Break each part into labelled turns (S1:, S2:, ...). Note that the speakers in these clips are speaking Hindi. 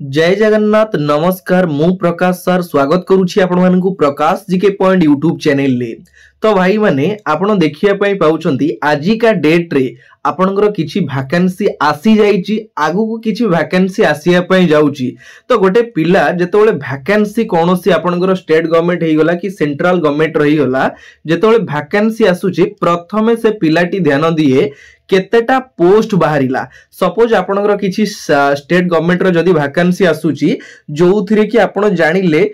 S1: जय जगन्नाथ नमस्कार मु प्रकाश सर स्वागत करुछि आपण मानकु प्रकाश जीके पॉइंट यूट्यूब चैनल ले। तो भाई माने आपण देखिया पई पाउछंती आजि का डेट रे आपनकर किछि वैकेंसी आसी जाईची आगु को किछि वैकेंसी आसिया पई जाउची। तो गोटे पिला जेतोले वैकेंसी कोनोसी आपनकर स्टेट गवर्नमेंट हेई गला कि सेंट्रल गवर्नमेंट रही गला जेतोले वैकेंसी आसुची प्रथमे से पिलाटी ध्यान दिए केतेटा पोस्ट बाहरिला। सपोज आपनकर किछि स्टेट गवर्नमेंट रो जदी वैकेंसी आसुची जोउथिरे कि आपण जानिले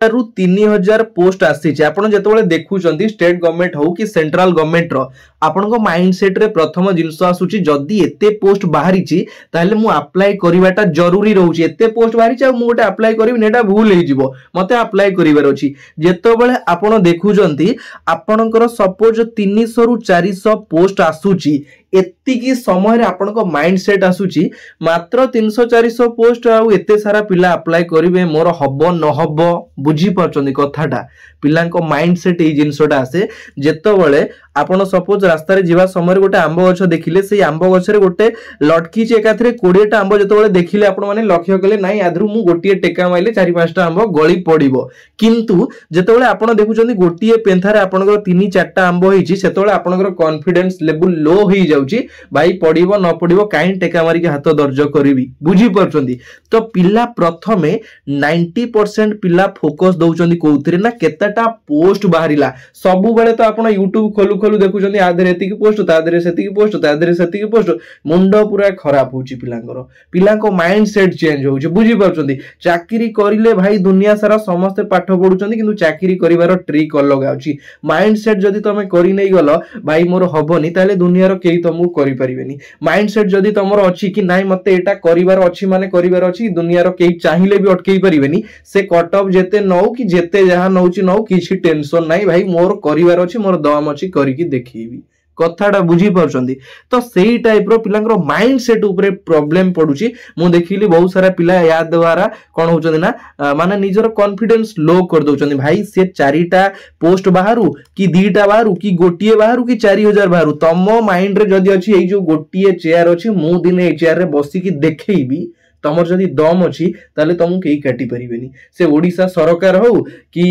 S1: रु 3000 पोस्ट आसीचे आपण जेतोले देखुचंती स्टेट गवर्नमेंट हो कि सेंट्रल गवर्नमेंट रो आपनको माइंडसेट रे प्रथम जिंस आसुची जदी एते पोस्ट बाहरिची ताले मु अप्लाई करिवाटा जरूरी रहउची। एते पोस्ट बाहरिची आ मु गोटे अप्लाई करिवि नेटा भूल हे जिवो मते अप्लाई करिवार अछि। जेतोबेले आपण देखुचंती आपनकर सपोज 300 रु 400 पोस्ट आसुची एतिकी समय रे आपनको माइंडसेट आसुची मात्र 300-400 पोस्ट आ एते सारा पिला अप्लाई करिवे मोर हबो न हबो बुझी परचंदी कथाटा पिलांको माइंडसेट ए जिंसटा आसे। जेतोबेले आपण सपोज रास्ता रे जीवा समय रे गोटे आंबो गछ देखिले सेई आंबो गछ रे गोटे लटकी चे एकाथरे 20 टा आंबो जेतोबेले देखिले आपण माने लक्ष्य कले नाही आधरु मु गोटिए टेका माइले 4-5 टा आंबो गळी पडिबो। किंतु जेतोबेले आपण देखुचंदी गोटिए पेंथारे आपणकर 3-4 टा आंबो हेची सेतोबेले आपणकर कॉन्फिडेंस लेवल लो हेई जाउची भाई पडिबो न पडिबो काई टेका मारी के हाथ दर्ज करबी बुझी परचंदी। तो पिला प्रथमे 90% पिला फोकस दउचंदी कोउतरे ना केतेटा पोस्ट बाहरिला। सबु बेले तो आपण YouTube खोलु खोलु देखुचंदी आधरे एतिकी पोस्ट ताधरे सेतिकी पोस्ट ताधरे सेतिकी पोस्ट मुंडो पूरा खराब होउची पिलांकर पिलांको माइंडसेट चेंज होउची बुझी परचंदी। चाकरी करिले भाई दुनिया सारा समस्त पाठ पढुचंदी किंतु चाकरी करिवार ट्रिक अलग आउची। माइंडसेट जदी तमे करि नै गलो भाई मोर हबोनी ताले दुनियार केही तमु करि परिबेनी। माइंडसेट जदी तमरो अछि कि नाइ मते एटा करिवार अछि माने करिवार अछि दुनियार केही चाहिले भी अटकेई परिबेनी से कट ऑफ जेते नौ कि जेते जहा नौची नौ किछि टेंशन नाइ भाई मोर करिवार अछि मोर दम अछि करिकि देखिबी कथाटा बुझी परचंदी। तो सेही टाइप रो पिलांकर माइंडसेट ऊपर प्रॉब्लम पडुची मु देखिली बहुत सारा पिला या द्वारा कोन होचंदी ना माने निजर कॉन्फिडेंस लो कर दोचंदी भाई से 4टा पोस्ट बाहरु कि 2टा बाहरु कि गोटिए बाहरु कि 4000 बाहरु तमो माइंड रे जदी अछि एई जो गोटिए चेयर अछि मु दिने ए चेयर रे बसी कि देखैबी तमर जदी दम अछि ताले तमु केही काटी परिबेनी। से ओडिसा सरकार हो कि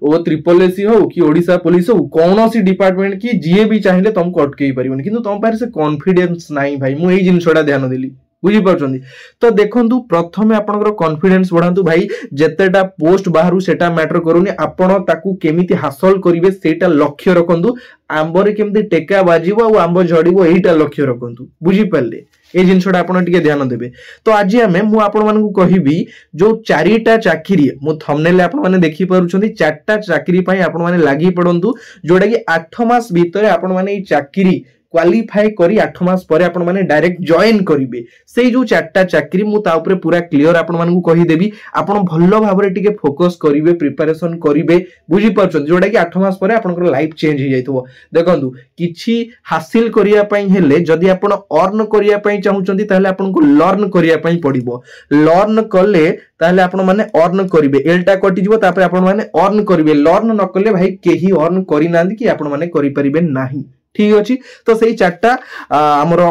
S1: ओ ट्रिपल एसी हो कि ओडिसा पुलिस हो कोनोसी डिपार्टमेंट की जीए भी चाहिले तमको अटकेई परिबेनी किंतु तम पारे से कॉन्फिडेंस नाही भाई मु एई जिंसडा ध्यान देली बुझी परचंदी। तो देखंतु प्रथमे आपनकर कॉन्फिडेंस बढ़ांतु भाई जेतेटा पोस्ट बाहरु सेटा मैटर करूनी आपण ताकू केमिति हासिल करिवे सेटा लक्ष्य रखंतु आंबरे केमिति टेका बाजिबो आ आंबो झड़िबो एटा लक्ष्य रखंतु बुझी परले ए जिंसडा आपण टिके ध्यान देबे। तो आज हमें मु आपण मानकू कहिबी जो 4टा चाकरी मु थंबनेल आपण माने देखि परुछंती 4टा चाकरी पई आपण माने लागि पडंतु जोडा कि 8 मास भीतर आपण माने ई चाकरी क्वालिफाई करी 8 मास परे आपण माने डायरेक्ट जॉइन करिवे सेई जो 4टा चाकरी मु ता ऊपर पूरा क्लियर आपण मानकू कहि देबी आपण भल्लो भाबरे टिके फोकस करिवे प्रिपरेशन करिवे बुझी परछन जोडा कि 8 मास परे आपनकर लाइफ चेंज हे जाइतबो। देखंतु किछि हासिल करिया पई हेले जदी आपण अर्न करिया पई चाहुचंती ताले आपनको लर्न करिया पई पडिबो लर्न कले ताले आपण माने अर्न करिवे एलटा कटि जिवो तापर आपण माने अर्न करिवे लर्न न कले भाई केही अर्न करि नांदी कि आपण माने करि परिबे नाही ठीक अछि। तो सेही 4टा हमरो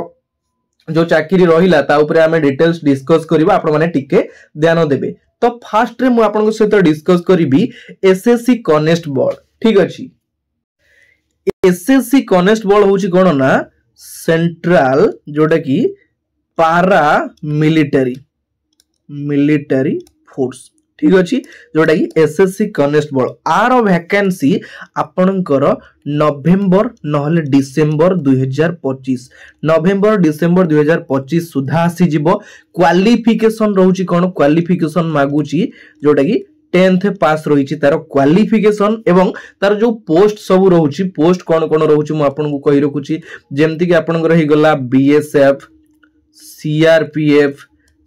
S1: जो चाकरी रहिला ता ऊपर हमें डिटेल्स डिस्कस करबा आपण माने टिके ध्यान देबे। तो फास्ट रे मु आपन सहित डिस्कस करबी एसएससी कॉन्स्टेबल ठीक अछि। एसएससी कॉन्स्टेबल होची कोन ना सेंट्रल जोटा कि पारा मिलिटरी फोर्स ठीक अछि जोटा कि एसएससी कॉन्स्टेबल आर वैकेंसी आपनकर नवेम्बर नहले डिसेंबर 2025 नवेम्बर डिसेंबर 2025 सुधा आसी जिवो। क्वालिफिकेशन रहउची कोन क्वालिफिकेशन मागुची जोटा कि 10th पास रहिची तार क्वालिफिकेशन एवं तार जो पोस्ट सब रहउची पोस्ट कोन कोन रहउची मु आपनकू कहि रखुची जेमति कि आपनकर हे गला बीएसएफ सीआरपीएफ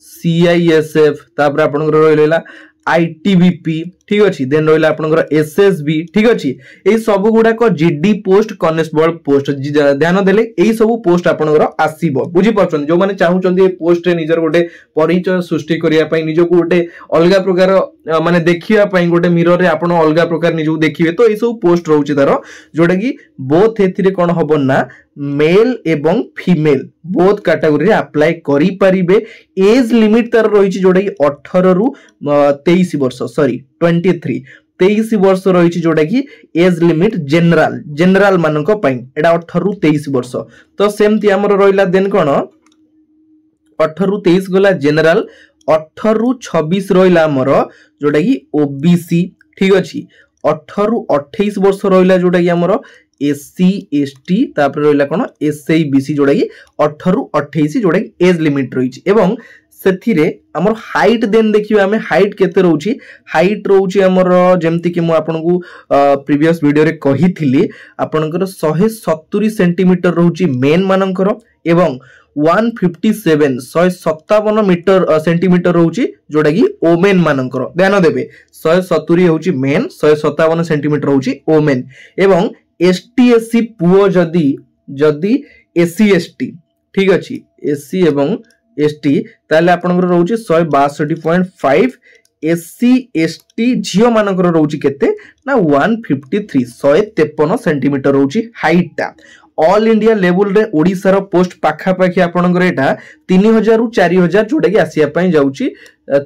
S1: सीआईएसएफ तापर आपनकर रहलेला आईटीबीपी ठीक अछि देन रहला आपनकर एसएसबी ठीक अछि ए सब गुडा को जीडी पोस्ट कॉन्स्टेबल पोस्ट ध्यान देले ए सब पोस्ट आपनकर आसीबो बुझी परछन जो माने चाहुचंदी ए पोस्ट रे निजर गोटे परिचय सृष्टि करिया पई निजो को गोटे अलगा प्रकार माने देखिया पई गोटे मिरर रे आपण अलगा प्रकार निजो देखिबे तो ए सब पोस्ट रहउची तारो जोडा कि बोथ एथिरे कोन हबो ना मेल एवं फीमेल बोथ कैटेगरी रे अप्लाई करि परिबे। एज लिमिट तार रही जोटा कि 18 रु 23 वर्ष सॉरी 23 वर्ष रही जोटा कि एज लिमिट जनरल मानक पई एटा 18 रु 23 वर्ष। तो सेमती हमर रहिला देन कोन 18 रु 23 गला जनरल 18 रु 26 रहिला हमर जोटा कि ओबीसी ठीक अछि। 18 रु 28 वर्ष रहिला जोटा कि हमर एससी एसटी तापर रहिला कोन एसआई बीसी जोटा कि 18 रु 28 जोटा कि एज लिमिट रही एवं सेथिरे हमर हाइट देन देखिबा हमें हाइट केते रहउची। हाइट रहउची हमर जेमति कि मु आपनकू प्रीवियस वीडियो रे कहिथिली आपनकर 170 सेंटीमीटर रहउची मेन मानकर एवं 157 मीटर सेंटीमीटर रहउची जोटा कि ओमेन मानकर। ध्यान देबे 170 होउची मेन 157 सेंटीमीटर रहउची ओमेन एवं एसटी एससी पुओ जदी एससी एसटी ठीक अछि एससी एवं एसटी ताले आपनकर रहउची 162.5 एससी एसटी झियो मानकर रहउची केते ना 153 सेंटीमीटर रहउची हाइट ता। ऑल इंडिया लेवल रे ओडिसा रो पोस्ट पाखा पाखी आपनकर एटा 3000 रु 4000 जोटा कि आसिया पई जाउची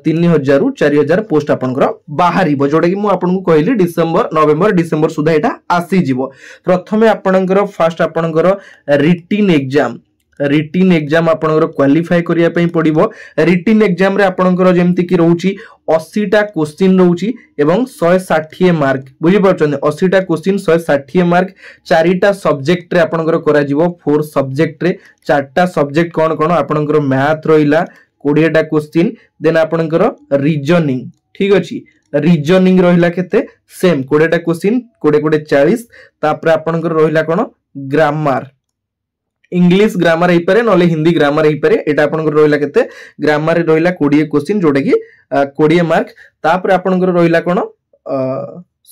S1: 3000 रु 4000 पोस्ट आपनकर बाहरिबो जोटा कि मु आपनको कहली नवेम्बर डिसेंबर सुधा एटा आसी जिवो। प्रथमे आपनकर फर्स्ट आपनकर रिटिन एग्जाम आपनकर क्वालिफाई करिया पई पड़िबो। रिटिन एग्जाम रे आपनकर जेमति कि रहउची 80 टा क्वेश्चन रहउची एवं 160 मार्क बुझि परछन 80 टा क्वेश्चन 160 मार्क। 4 टा सब्जेक्ट रे आपनकर करा जिवो 4 सब्जेक्ट रे 4 टा सब्जेक्ट कोन आपनकर मैथ रहिला 20 टा क्वेश्चन देन आपनकर रीजनिंग ठीक अछि। रीजनिंग रहिला केते सेम 20 टा क्वेश्चन 20 40 तापर आपनकर रहिला कोन ग्रामर इंग्लिश ग्रामर हे पारे नले हिंदी ग्रामर हे पारे एटा आपनकर रहिला केते ग्रामर रे रहिला 20 क्वेश्चन जोटा कि 20 मार्क तापर आपनकर रहिला कोन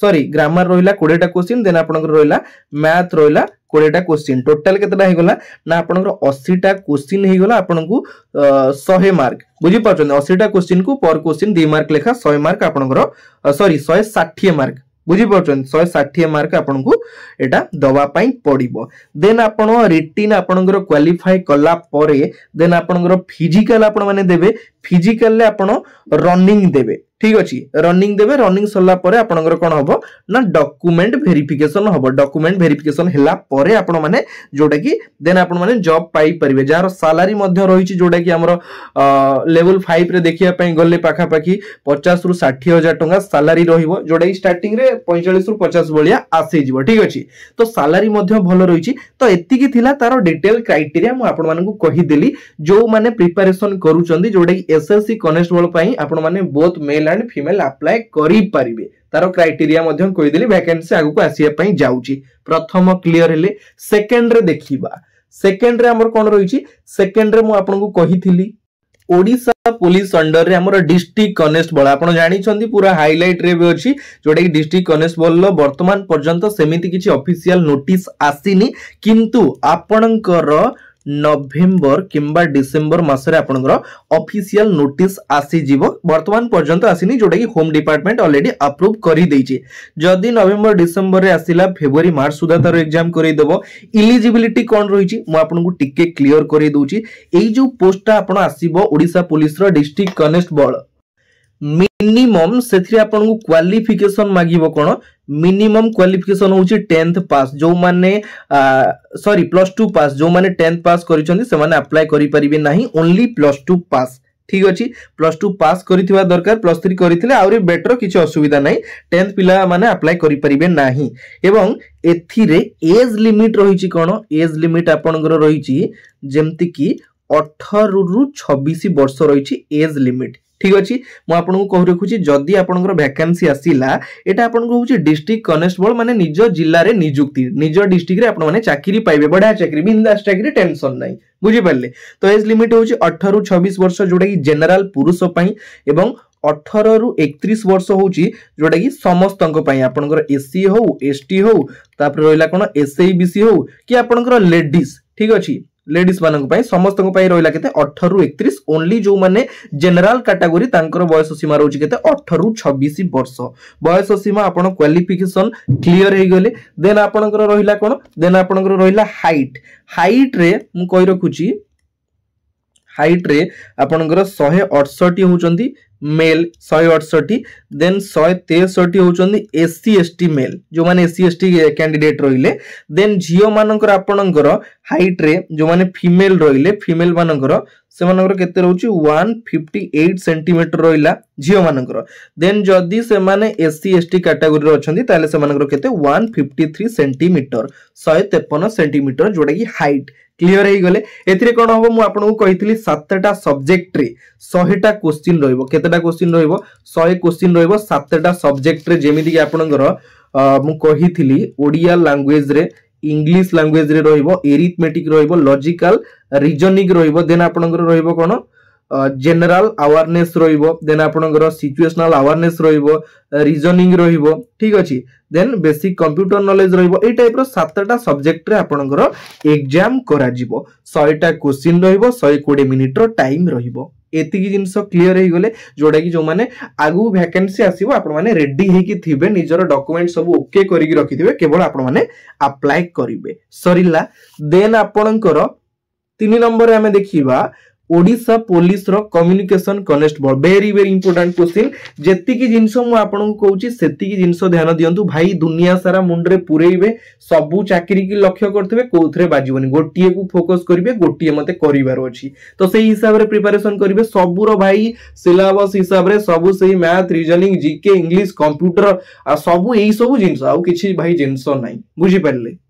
S1: सॉरी ग्रामर रहिला 20 टा क्वेश्चन देन आपनकर रहिला मैथ रहिला 20 टा क्वेश्चन टोटल केतेटा हे गला ना आपनकर 80 टा क्वेश्चन हे गला आपनकू 100 मार्क बुझि पाछन 80 टा क्वेश्चन को पर क्वेश्चन 2 मार्क लेखा 100 मार्क आपनकर सॉरी 160 मार्क बुझी परछन 160 मार्क आपनकू एटा दवा पई पड़िबो। देन आपण रिटिन आपनकर क्वालिफाई कला परे देन आपनकर फिजिकल आपण माने देबे। फिजिकल ले आपण रनिंग देबे ठीक अछि रनिंग देबे। रनिंग सरला परे आपनकर कोन हबो ना डॉक्यूमेंट वेरिफिकेशन हबो। डॉक्यूमेंट वेरिफिकेशन हला परे आपण माने जोटा कि देन आपण माने जॉब पाई परिबे जार सैलरी मध्ये रही छि जोटा कि हमर लेवल 5 रे देखिया पई गले पाखा पाखी 50 रु 60 हजार टंका सैलरी रहिबो जोटा कि स्टार्टिंग रे 45 रु 50 बलिया आसी जिवो ठीक अछि। तो सैलरी मध्ये भलो रही छि। तो एति कि थिला तारो डिटेल क्राइटेरिया मु आपण मानकू कहि देली जो माने प्रिपरेशन करूचंदी जोटा कि एसएससी कॉन्स्टेबल पई आपण माने both male and female apply करि परिबे। तारो क्राइटेरिया मध्ये कहि देली वैकेंसी आगु को आसिया पई जाउची। प्रथम क्लियर हेले सेकंड रे देखिबा। सेकंड रे हमर कोन रही छि सेकंड रे मु आपनकू कहिथिली ओडिसा पुलिस अंडर रे हमर डिस्ट्रिक्ट कॉन्स्टेबल आपण जानि छंदी पूरा हाइलाइट रे भी अछि जोटा कि डिस्ट्रिक्ट कॉन्स्टेबल लो वर्तमान पर्यंत सेमिति किछि ऑफिशियल नोटिस आसीनी किंतु आपणकर नवेम्बर किंबा डिसेंबर मासरे आपनकर ऑफिशियल नोटिस आसी जीवो। वर्तमान पर्यंत आसीनी जोटा कि होम डिपार्टमेंट ऑलरेडी अप्रूव करि दैछि। जदि नवेम्बर डिसेंबर रे आसीला फेब्रुआरी मार्च सुधा तार एग्जाम करि देबो। एलिजिबिलिटी कोन रहिछि मु आपनकू टिके क्लियर करि दउछि। एई जो पोस्टटा आपण आसीबो ओडिसा पुलिस रो डिस्ट्रिक्ट कॉन्स्टेबल मिनिमम सेथि आपनकू क्वालिफिकेशन मागिबो कोन मिनिमम क्वालिफिकेशन होची 10th पास जो माने सॉरी +2 पास जो माने 10th पास करिसंदी से माने अप्लाई करि परिबे नाही ओनली +2 पास ठीक अछि। +2 पास करिथिबा दरकार +3 करिथिले आउरी बेटर किछ असुविधा नाही 10th पिला माने अप्लाई करि परिबे नाही। एवं एथिरे एज लिमिट रहिछि कोन एज लिमिट आपनकर रहिछि जेमति कि 18 रु 26 वर्ष रहिछि एज लिमिट ठीक अछि। मु आपनको कहि रखुछि जदि आपनकर वैकेंसी आसीला एटा आपनको होछि डिस्ट्रिक्ट कॉन्स्टेबल माने निज जिल्ला रे नियुक्ति निज डिस्ट्रिक्ट रे आपण माने चाकरी पाइबे बडा चाकरी बिंदास चाकरी टेंशन नाही बुझि पाले। तो एज लिमिट होछि 18 रु 26 वर्ष जोटा कि जनरल पुरुष पई एवं 18 रु 31 वर्ष होछि जोटा कि समस्तक पई आपनकर एससी हो एसटी हो तापर रहिला कोन एसआई बीसी हो कि आपनकर लेडीज ठीक अछि लेडीज मानक पई समस्त पई रहिला केते 18 रु 31 ओनली जो माने जनरल कैटेगरी तांकर बयस सीमा रहउची केते 18 रु 26 वर्ष बयस सीमा आपण क्वालिफिकेशन क्लियर हे गले देन आपनकर रहिला कोन देन आपनकर रहिला हाइट रे मु कहि रखुची हाइट रे आपनकर 168 होचंदी मेल 168 देन 163 होचंदी एससी एसटी मेल जो माने एससी एसटी कैंडिडेट रहिले देन जियो मानकर आपनकर हाइट रे जो माने फीमेल रहिले फीमेल मानकर से मानकर केते रहउची 158 सेंटीमीटर रहिला जियो मानकर देन जदी से माने एससी एसटी कैटेगरी रो अछंदी ताले से मानकर केते 153 सेंटीमीटर 153 सेंटीमीटर जोडा की हाइट क्लियर हे गले एथिरे कोन होबो मु आपनको कहितली 7टा सब्जेक्ट रे 100टा क्वेश्चन रहइबो केतेटा क्वेश्चन रहइबो 100 क्वेश्चन रहइबो 7टा सब्जेक्ट रे जेमिति कि आपनकर मु कहितली ओडिया लैंग्वेज रे इंग्लिश लैंग्वेज रे रहइबो एरिथमेटिक रहइबो लॉजिकल रीजनिंग रहइबो देन आपनकर रहइबो कोन जनरल अवेयरनेस रहिबो देन आपनकर सिचुएशनल अवेयरनेस रहिबो रीजनिंग रहिबो ठीक अछि देन बेसिक कंप्यूटर नॉलेज रहिबो ए टाइप रो 7टा सब्जेक्ट रे आपनकर एग्जाम करा जिवो 100टा क्वेश्चन रहिबो 120 मिनिट रो टाइम रहिबो एतिकी जिंस क्लियर हे गले जोडा कि जो माने आगु वैकेंसी आसीबो आपण माने रेडी हे कि थिबे निजर डॉक्यूमेंट सब ओके करि कि रखिथिबे केवल आपण माने अप्लाई करिवे सरिला देन आपनकर 3 नंबर रे हमें देखिबा ओडिशा पुलिस रो communication constable very very important question जेति की जिंस मु आपन को कहूची सेति की जिंस ध्यान दियंतु भाई दुनिया सारा मुंडरे पुरेइबे सबु चाकरी की लक्ष्य करथबे कोथरे बाजीवनी गोटिए को फोकस करिवे गोटिए मते करिवार अछि तो सेही हिसाब रे प्रिपरेशन करिवे सबु रो भाई सिलेबस हिसाब रे सबु सेही math reasoning GK English computer आ सबु एही सबु जिंस आ किछि भाई जिंस नै बुझी परले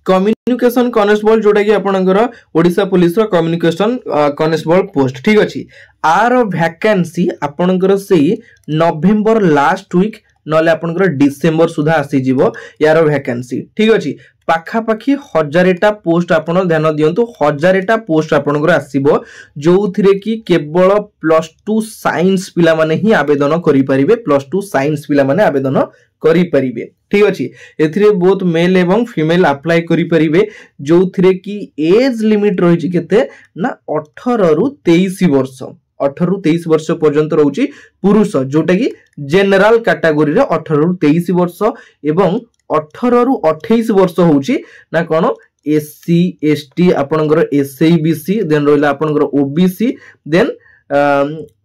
S1: कम्युनिकेशन कांस्टेबल जोटा कि आपनकर ओडिशा पुलिस रो कम्युनिकेशन कांस्टेबल पोस्ट ठीक अछि आर वैकेंसी आपनकर सेही नवंबर लास्ट वीक नले आपनकर डिसेंबर सुधा आसी जिवो यार वैकेंसी ठीक अछि पाखा पाखी 1000टा पोस्ट आपण ध्यान दियंतु 1000टा पोस्ट आपनकर आसीबो जोथिरे कि केवल +2 साइंस पिला माने ही आवेदन करि परिबे +2 साइंस पिला माने आवेदन करि परिबे ठीक अछि एथिरे बोथ मेल एवं फीमेल अप्लाई करि परिबे जोथिरे कि एज लिमिट रहि छि केते ना 18 रु 23 वर्ष 18 रु 23 वर्ष पर्यंत रहउची पुरुष जोटा कि जनरल कैटेगरी रे 18 रु 23 वर्ष एवं 18 रु 28 वर्ष होउची ना कोन एससी एसटी आपनकर एसआईबीसी देन रहला आपनकर ओबीसी देन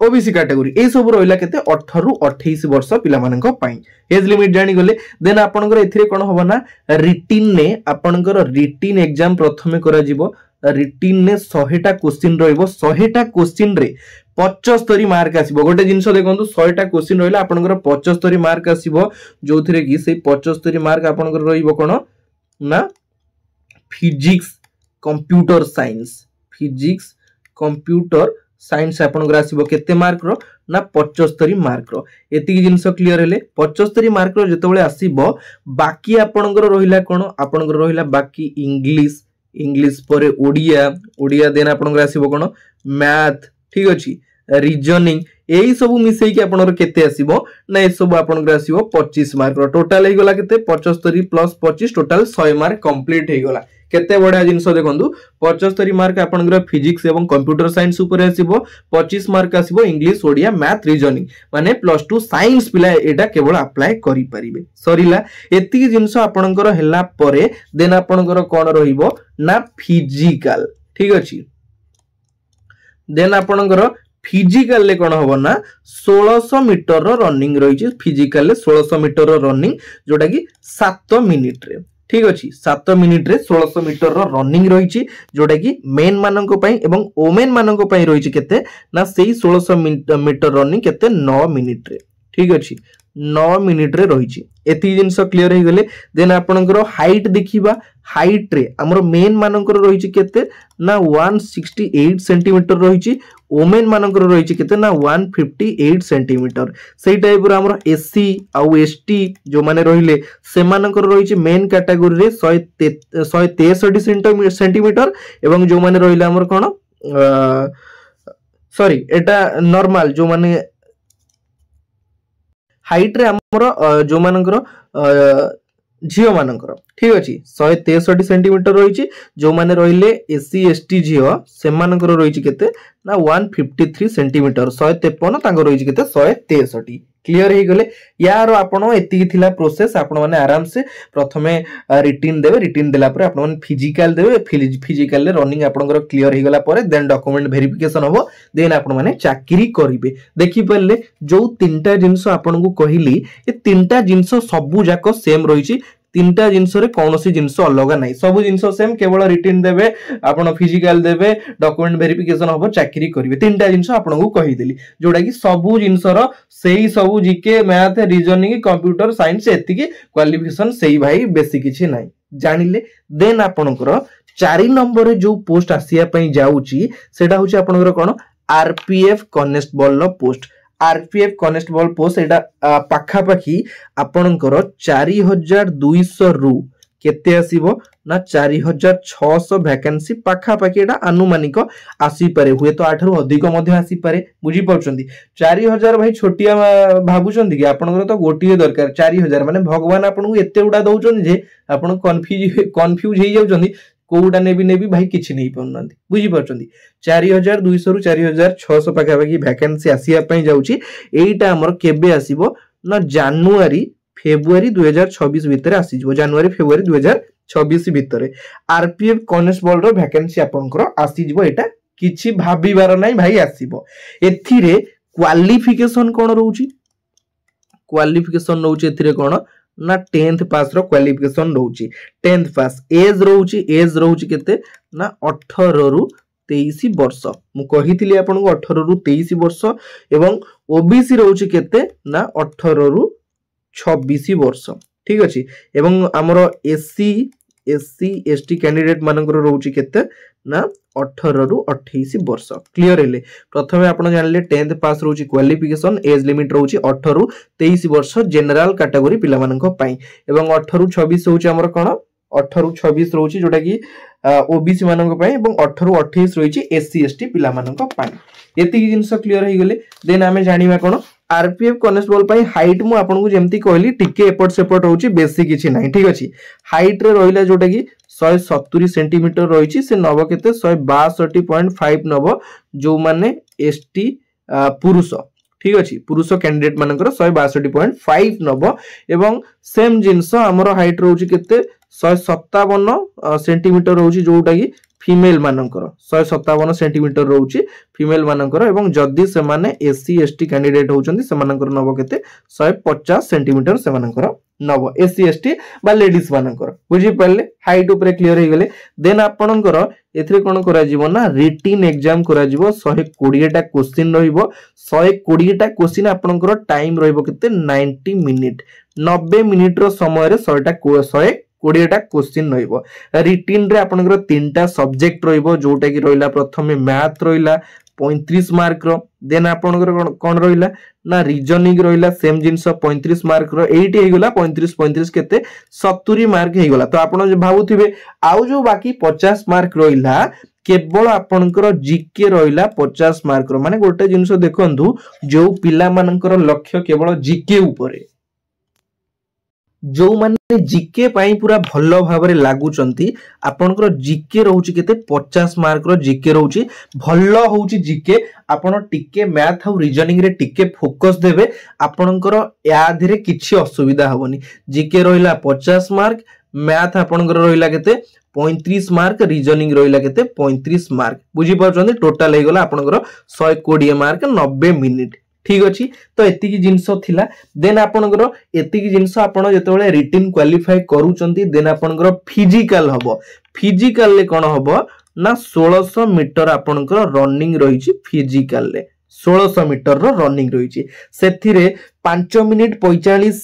S1: ओबीसी कैटेगरी ए सब रहला केते 18 रु 28 वर्ष पिला मानक पई एज लिमिट जानि गले देन आपनकर एथिरे कोन होबा ना रिटिन ने आपनकर रिटिन एग्जाम प्रथमे करा जिवो रिटिन ने 100टा क्वेश्चन रहइबो 100टा क्वेश्चन रे 75 मार्क आसीबो गोटे जिंस देखंतु 100टा क्वेश्चन रहला आपनकर 75 मार्क आसीबो जोथिरे कि से 75 मार्क आपनकर रहिबो कोन ना फिजिक्स कंप्यूटर साइंस आपनकर आसीबो केते मार्क रो ना 75 मार्क रो एति जिंस क्लियर हेले 75 मार्क रो जेतेबेले आसीबो बाकी आपनकर रहिला कोन आपनकर रहिला बाकी इंग्लिश परे ओडिया देन आपनकर आसीबो कोन मैथ ठीक अछि रीजनिंग एई सब मिसई कि आपनकर केते आसीबो ना ए सब आपनकर आसीबो 25 मार्क रो टोटल हे गला केते 75 प्लस 25 टोटल 100 मार्क कंप्लीट हे गला केते बडा जिंस देखंतु 75 मार्क आपनकर फिजिक्स एवं कंप्यूटर साइंस ऊपर आसीबो 25 मार्क आसीबो इंग्लिश ओडिया मैथ रीजनिंग माने +2 साइंस पिला एटा केवल अप्लाई करि परिबे सरिला एति जिंस आपनकर हेला परे देन आपनकर कोन रहिबो ना फिजिकल ठीक अछि देन आपनकर फिजिकल ले कोन होबो ना 1600 मीटर रो रनिंग रही छि फिजिकल ले 1600 मीटर रो रनिंग जोटा कि 7 मिनिट रे ठीक अछि 7 मिनिट रे 1600 मीटर रो रनिंग रही छि जोटा कि मेन माननको पई एवं वुमेन माननको पई रही छि केते ना सेही 1600 मीटर रनिंग केते 9 मिनिट रे ठीक अछि 9 मिनिट रे रही छि एति जिंस क्लियर हे गले देन आपनकर हाइट देखिबा हाइट रे हमर मेन मानकर रही छि केते ना 168 सेंटीमीटर रही छि वुमेन मानकर रही छि केते ना 158 सेंटीमीटर सेही टाइप रो हमर एससी आ एसटी जो माने रहिले से मानकर रही छि मेन कैटेगरी रे 163 सेंटीमीटर एवं जो माने रहिले हमर कोन सॉरी एटा नॉर्मल जो माने हाइट रे हमर जो मानकर झियो मानकर ठीक अच्छे 163 सेंटीमीटर रही जो मैंने रहिले एससी एसटी झील से रही ना 153 सेंटीमीटर 153 रही 163 क्लियर हो गले यार आपण एतिकी थिला प्रोसेस आपण माने आराम से प्रथमे रिटिन देबे रिटिन देला परे आपण माने फिजिकल देबे फिजिकल ले रनिंग आपनकर क्लियर हो गला परे देन डॉक्यूमेंट वेरिफिकेशन होबो देन आपण माने चाकरी करिवे देखि परले जो तीनटा जिंस आपण को कहिली ए तीनटा जिंस सबु जाको सेम रहिछि तीनटा जिनस रे कौनसी जिनस अलग नहीं सब जिनस सेम केवल रिटिन देबे आपण फिजिकल देबे डॉक्यूमेंट वेरिफिकेशन होबो चाकरी करिवे तीनटा जिनस आपण को कहि देली जोडा कि सब जिनस रो सेही सब GK math reasoning computer science एतिकी क्वालिफिकेशन सेही भाई बेसी किछि नाही जानिले देन आपनकर 4 नंबर रे जो पोस्ट आसिया पई जाउची सेटा होची आपनकर कोन आरपीएफ कॉन्स्टेबल लो पोस्ट आरपीएफ कॉन्स्टेबल पोस्ट एटा पाखापाखी आपनकर 4200 रु केते आसीबो ना 4600 वैकेंसी पाखापाखी एटा अनुमानिक आसी पारे हुए तो 8 रु अधिक मध्ये आसी पारे बुझी पड़छंदी 4000 भाई छोटिया भाबुचंदी कि आपनकर तो गोटिए दरकार 4000 माने भगवान आपन को एते उडा दउचन जे आपन कंफ्यूज हे जाउचंदी कोउडा नेबी भाई किछि नहीं पन्नंदी बुझी पड़छंदी 4200 रु 4600 पाखापाखी वैकेंसी आसिया पई जाउची एइटा हमर केबे आसीबो ना जनवरी फेब्रुआरी 2026 भितर आसी जबो जनवरी फेब्रुआरी 2026 भितर आरपीएफ कॉन्स्टेबल रो वैकेंसी आपनकर आसी जबो एटा किछि भाबिबार नाही भाई आसीबो एथिरे क्वालिफिकेशन कोन रहउची क्वालिफिकेशन रहउची एथिरे कोन ना 10th पास रो क्वालिफिकेशन रहउची 10th पास एज रहउची केते ना 18 रु 23 वर्ष मु कहितली आपन को 18 रु 23 वर्ष एवं ओबीसी रहउची केते ना 18 रु 26 वर्ष ठीक अछि एवं हमरो एससी एसटी कैंडिडेट मानकर रहउची केते ना 18 रु 28 वर्ष क्लियर हेले प्रथमे आपण जानले 10th पास रहउची क्वालिफिकेशन एज लिमिट रहउची 18 रु 23 वर्ष जनरल कैटेगरी पिला मानक पई एवं 18 रु 26 होउची हमर कोन 18 रु 26 रहउची जोटा कि ओबीसी मानक पई एवं 18 रु 28 रहउची एससी एसटी पिला मानक पई एतिकी जिंस क्लियर हे गेले देन हमें जानिबा कोन आरपीएफ कॉन्स्टेबल पई हाइट मु आपन को जेमती कहली टिके एपट सेपट होउची बेसी किछि नाही ठीक अछि हाइट रे रहिला जोटा कि 170 सेंटीमीटर रहिछि से नव केते 162.5 नव जो माने एसटी पुरुष ठीक अछि पुरुष कैंडिडेट मानकर 162.5 नव एवं सेम जिंस हमरो हाइट रहउची केते 157 सेंटीमीटर रहउची जोटा कि फीमेल मानकर 157 सेंटीमीटर रहउची फीमेल मानकर एवं जदी से माने एससी एसटी कैंडिडेट होचंदी से मानकर नव केते 150 सेंटीमीटर से मानकर नव एससी एसटी बा लेडीज मानकर बुझी पड़ले हाइट ऊपर क्लियर हो गले देन आपनकर एथरे कोन करा जीवो ना रिटिन एग्जाम करा जीवो 120 टा क्वेश्चन रहिबो 120 टा क्वेश्चन आपनकर टाइम रहिबो केते 90 मिनिट 90 मिनिट रो समय रे 100 टा 120 टा क्वेश्चन रहिबो रिटिन रे आपनकर तीनटा सब्जेक्ट रहिबो जोटा कि रहिला प्रथमे मैथ रहिला 35 मार्क रो देन आपनकर कोन रहिला ना रीजनिंग रहिला सेम जिंस 35 मार्क रो 8 हे गेला 35 केते 70 मार्क हे गेला तो आपण जे भाबुथिबे आउ जो बाकी 50 मार्क रहिला केवल आपनकर जीके रहिला 50 मार्क रो माने गोटे जिंस देखंतु जो पिला मानकर लक्ष्य केवल जीके ऊपरे जो माने जीके पाई पूरा भलो भाबरे लागुचंती आपनकर जीके रहउची केते 50 मार्क रो जीके रहउची भलो होउची जीके आपण टिके मैथ और रीजनिंग रे टिके फोकस देबे आपनकर या धीरे किछि असुविधा होबनी जीके रहिला 50 मार्क मैथ आपनकर रहिला केते 35 मार्क रीजनिंग रहिला केते 35 मार्क बुझी परछंती टोटल हे गेला आपनकर 120 मार्क 90 मिनिट ठीक अछि तो एतिकी जिंस थिला देन आपनकर एतिकी जिंस आपण जेतेबेले रिटिन क्वालिफाई करूचंती देन आपनकर फिजिकल हबो फिजिकल ले कोन हबो ना 1600 मीटर आपनकर रनिंग रहिछि फिजिकल ले 1600 मीटर रो रनिंग रहिछि सेथिरे 5 मिनिट 45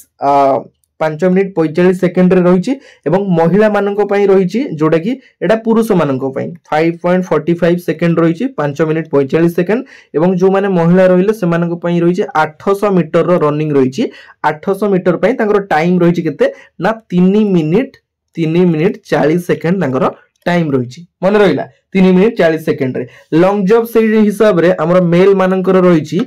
S1: सेकंड रे रहिछि एवं महिला माननको पई रहिछि जोटा कि एटा पुरुष माननको पई 5.45 सेकंड रहिछि 5 मिनिट 45 सेकंड एवं जो माने महिला रहिले से माननको पई रहिछि 800 मीटर रो रनिंग रहिछि 800 मीटर पई तांगर टाइम रहिछि केते ना 3 मिनिट 40 सेकंड तांगर टाइम रहिछि मन रहिला 3 मिनिट 40 सेकंड रे लॉन्ग जंप से हिसाब रे हमर मेल मानकर रहिछि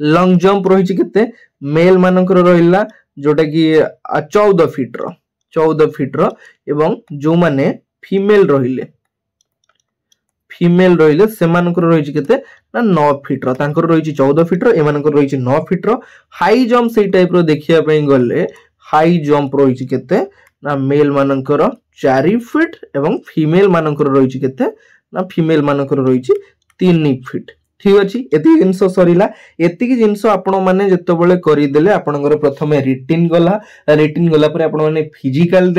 S1: लॉन्ग जंप रहिछि केते मेल मानकर रहिला जोटा कि 14 फीट एवं जो माने फीमेल रहिले से मानकर रही केते ना 9 फीट तांकर रही 14 फीट एमानकर रही 9 फीट हाई जंप से टाइप रो देखिया पई गले हाई जंप रही केते ना मेल मानकर 4 फीट एवं फीमेल मानकर रही केते ना फीमेल मानकर रही 3 फीट ठीक अच्छे एति जिनस सरीला एतिकी जिनस आपण माने जतबेले करिदेले आपणकर प्रथमे रिटिन गला परे आपण माने फिजिकल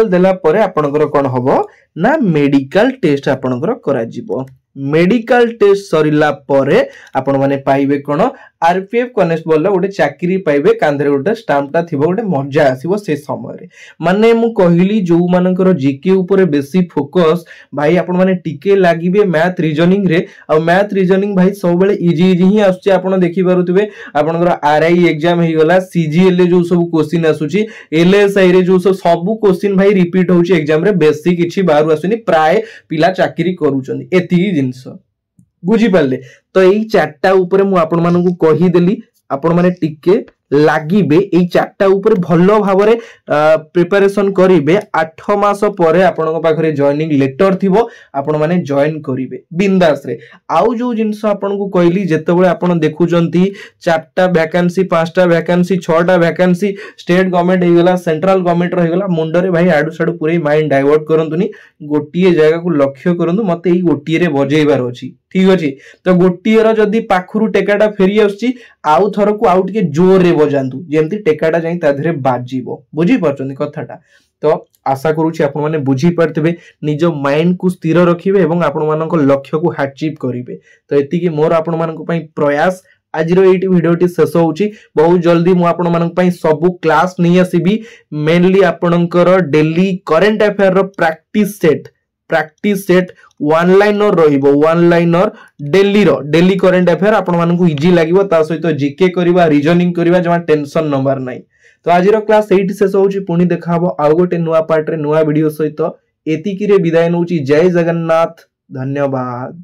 S1: देला परे आपणकर कोन हबो ना मेडिकल टेस्ट आपणकर करा जिवो मेडिकल टेस्ट सरीला परे आपण माने पाइबे कोन आरपीएफ कॉन्स्टेबल गोटे चाकरी पाइबे कांधरे गोटे स्टाम्पटा थिबो गोटे मजा आसीबो से समय रे माने मु कहिली जो मानकर जीके ऊपर बेसी फोकस भाई आपण माने टिके लागिबे मैथ रीजनिंग रे आ मैथ रीजनिंग भाई सब बेले इजी ही आसुची आपण देखि पारुतबे आपनकर आरआई एग्जाम हे गला सीजीएल रे जो सब क्वेश्चन आसुची एलएसआई रे जो सब क्वेश्चन भाई रिपीट होउची एग्जाम रे बेसी किछि बाहर आसुनी प्राय पिला चाकरी करूचंदी एति जिंस बुझी पाले तो यही चारटा ऊपर मु आपण मानकु कहि देली आपण माने टिके लागिबे एई चारटा ऊपर भलो भाबरे प्रिपरेशन करिवे 8 मास परे आपन पाखरे जॉइनिंग लेटर थिबो आपण माने जॉइन करिवे बिंदास रे आउ जो जिंस आपन को कहली जेतेबेले आपन देखुचंती 4टा वैकेंसी 5टा वैकेंसी 6टा वैकेंसी स्टेट गवर्नमेंट हे गेला सेंट्रल गवर्नमेंट रे गेला मुंडरे भाई आडू साडू पूरे माइंड डाइवर्ट करंतुनी गोटिए जगह को लक्ष्य करंतु मते एई गोटिए रे बजेइबार अछि ठीक अछि तो गोटिए रो जदी पाखुरु टेकाटा फेरी आउची आउ थर को आउ टिके जोर रे बजांतु जेमती टेकाटा जाई ता धरे बाजीबो बुझी परचंदी कथाटा तो आशा करूची आपण माने बुझी परथिबे निजो माइंड को स्थिर रखिबे एवं आपण मानको लक्ष्य को अचीव करिवे तो एति कि मोर आपण मानको पई प्रयास आज एटी भिडियोटी शेष होउची बहुत जल्दी मु आपण मानक पई सब क्लास नहीं आसीबी मेनली आपणकर डेली करंट अफेयर रो प्रैक्टिस सेट वन लाइनर रहिबो one liner daily current affair आपण मानकु इजी लागिवो ता सहित जीके करबा रीजनिंग करबा जमा टेंशन नंबर नाही तो आज रो क्लास 8 शेष होउची पुनी देखाबो आ गोटे नुवा पार्ट रे नुवा वीडियो सहित एतिकी रे विदाय नउची जय जगन्नाथ धन्यवाद।